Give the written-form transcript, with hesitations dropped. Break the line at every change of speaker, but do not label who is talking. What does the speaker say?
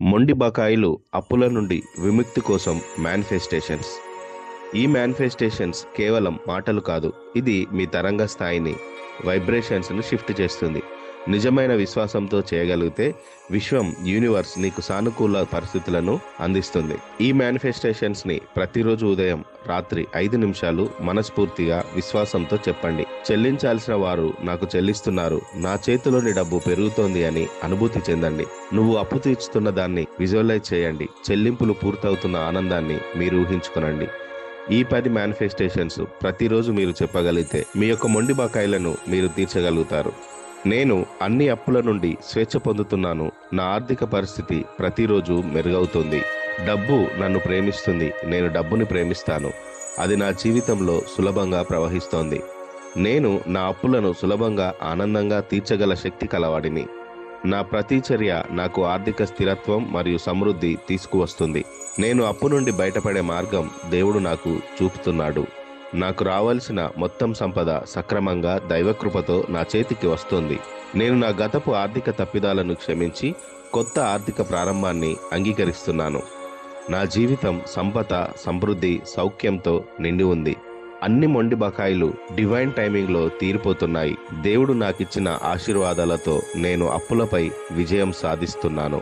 మొండి బకాయిలు అప్పుల నుండి విముక్తి కోసం మేనిఫెస్టేషన్స్. ఈ మేనిఫెస్టేషన్స్ కేవలం మాటలు కాదు, ఇది మీ తరంగ స్థాయిని, వైబ్రేషన్స్ను షిఫ్ట్ చేస్తుంది. నిజమైన విశ్వాసంతో చేయగలిగితే యూనివర్స్ నీకు సానుకూల పరిస్థితులను అందిస్తుంది. ఈ మేనిఫెస్టేషన్స్ని ప్రతిరోజు ఉదయం, రాత్రి 5 నిమిషాలు మనస్ఫూర్తిగా విశ్వాసంతో చెప్పండి. చెల్లించాల్సిన వారు నాకు చెల్లిస్తున్నారు, నా చేతిలోని డబ్బు పెరుగుతోంది అని అనుభూతి చెందండి. నువ్వు అప్పు తీర్చుతున్న దాన్ని విజువలైజ్ చేయండి. చెల్లింపులు పూర్తవుతున్న ఆనందాన్ని మీరు ఊహించుకునండి. ఈ 10 మేనిఫెస్టేషన్స్ ప్రతిరోజు మీరు చెప్పగలిగితే మీ యొక్క మొండి బకాయిలను మీరు తీర్చగలుగుతారు. నేను అన్ని అప్పుల నుండి స్వేచ్ఛ పొందుతున్నాను. నా ఆర్థిక పరిస్థితి ప్రతిరోజు మెరుగవుతుంది. డబ్బు నన్ను ప్రేమిస్తుంది, నేను డబ్బుని ప్రేమిస్తాను. అది నా జీవితంలో సులభంగా ప్రవహిస్తోంది. నేను నా అప్పులను సులభంగా, ఆనందంగా తీర్చగల శక్తి కలవాడిని. నా ప్రతి చర్య నాకు ఆర్థిక స్థిరత్వం మరియు సమృద్ధి తీసుకువస్తుంది. నేను అప్పు నుండి బయటపడే మార్గం దేవుడు నాకు చూపుతున్నాడు. నాకు రావాల్సిన మొత్తం సంపద సక్రమంగా దైవకృపతో నా చేతికి వస్తుంది. నేను నా గతపు ఆర్థిక తప్పిదాలను క్షమించి కొత్త ఆర్థిక ప్రారంభాన్ని అంగీకరిస్తున్నాను. నా జీవితం సంపద, సమృద్ధి, సౌఖ్యంతో నిండి ఉంది. అన్ని మొండి బకాయిలు డివైన్ టైమింగ్లో తీరిపోతున్నాయి. దేవుడు నాకిచ్చిన ఆశీర్వాదాలతో నేను అప్పులపై విజయం సాధిస్తున్నాను.